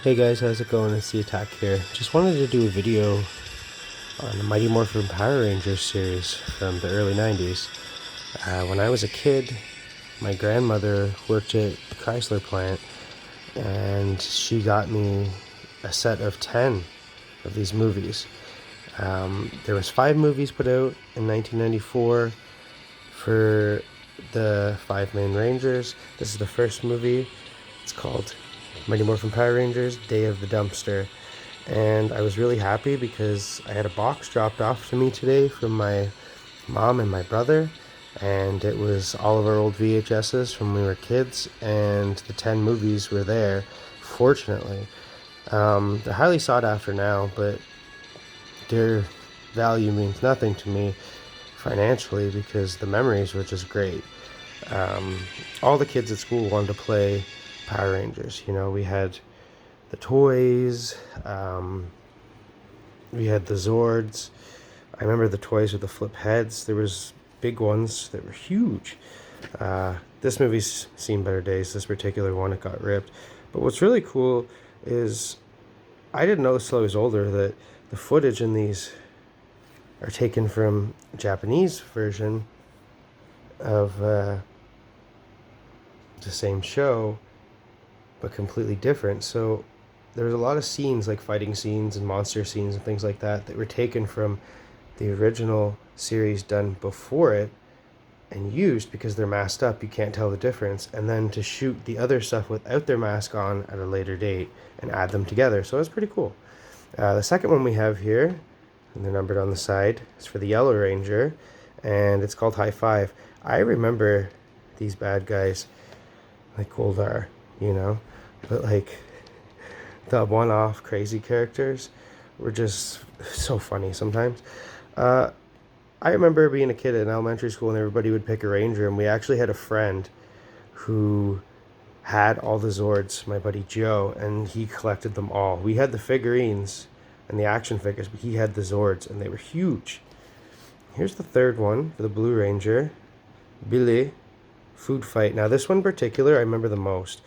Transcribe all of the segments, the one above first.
Hey guys, how's it going? It's the Attack here. Just wanted to do a video on the Mighty Morphin Power Rangers series from the early 90s. When I was a kid, my grandmother worked at the Chrysler plant and she got me a set of 10 of these movies. There was 5 movies put out in 1994 for the 5 main Rangers. This is the first movie. It's called Mighty Morphin Power Rangers Day of the Dumpster. And I was really happy because I had a box dropped off to me today from my mom and my brother, and it was all of our old VHSs from when we were kids, and the 10 movies were there, fortunately. They're highly sought after now, but their value means nothing to me financially because the memories were just great. All the kids at school wanted to play Power Rangers. You know, we had the toys, we had the Zords. I remember the toys with the flip heads. There was big ones that were huge. This movie's seen better days. This particular one, it got ripped. But what's really cool is I didn't know this till I was older that the footage in these are taken from a Japanese version of the same show, but completely different. So there was a lot of scenes, like fighting scenes and monster scenes and things like that, that were taken from the original series done before it and used because they're masked up, you can't tell the difference, and then to shoot the other stuff without their mask on at a later date and add them together. So it's pretty cool. The second one we have here, and they're numbered on the side, is for the Yellow Ranger, and it's called High Five. I remember these bad guys like Goldar, you know, but like the one-off crazy characters were just so funny sometimes. I remember being a kid in elementary school and everybody would pick a ranger, and we actually had a friend who had all the Zords, my buddy Joe, and he collected them all. We had the figurines and the action figures, but he had the Zords, and they were huge. Here's the third one for the Blue Ranger, Billy, Food Fight. Now this one in particular I remember the most.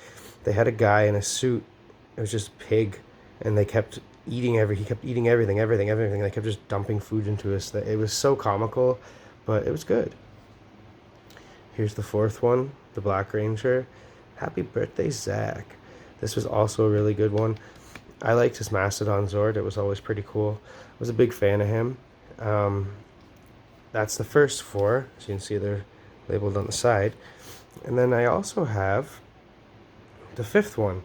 They had a guy in a suit. It was just pig, and they kept eating he kept eating everything. They kept just dumping food into us. It was so comical, but it was good. Here's the fourth one, the Black Ranger. Happy birthday, Zach. This was also a really good one. I liked his Mastodon Zord. It was always pretty cool. I was a big fan of him. That's the first 4. As you can see, they're labeled on the side. And then I also have the 5th one,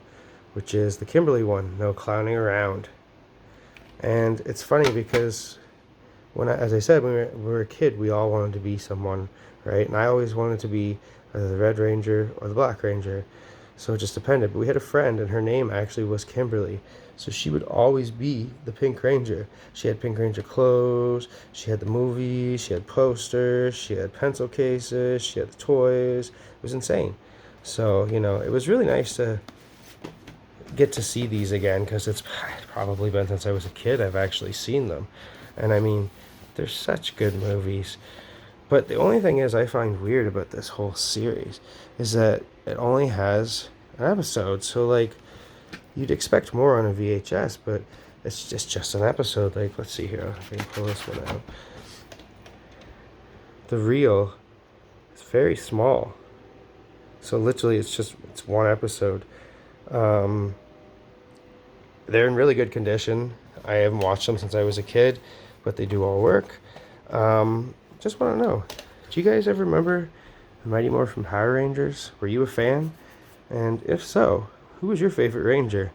which is the Kimberly one, No Clowning Around. And it's funny because as I said, when we were a kid, we all wanted to be someone, right? And I always wanted to be either the Red Ranger or the Black Ranger. So it just depended. But we had a friend, and her name actually was Kimberly. So she would always be the Pink Ranger. She had Pink Ranger clothes, she had the movies, she had posters, she had pencil cases, she had the toys. It was insane. So, you know, it was really nice to get to see these again, because it's probably been since I was a kid I've actually seen them. And I mean, they're such good movies. But the only thing is I find weird about this whole series is that it only has an episode. So like, you'd expect more on a VHS, but it's just an episode. Like, let's see here, I can pull this one out. The reel is very small, so literally it's one episode. They're in really good condition. I haven't watched them since I was a kid, but they do all work. Just want to know, do you guys ever remember the Mighty Morphin Power Rangers? Were you a fan? And if so, who was your favorite Ranger?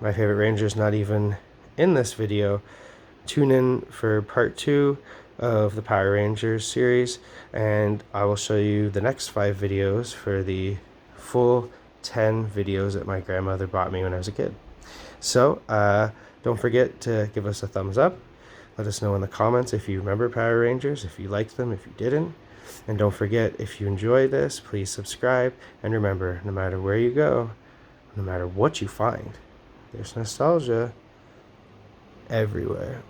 My favorite Ranger is not even in this video. Tune in for part 2 of the Power Rangers series, and I will show you the next 5 videos for the full 10 videos that my grandmother bought me when I was a kid. So, don't forget to give us a thumbs up. Let us know in the comments if you remember Power Rangers, if you liked them, if you didn't. And don't forget, if you enjoy this, please subscribe. And remember, no matter where you go, no matter what you find, there's nostalgia everywhere.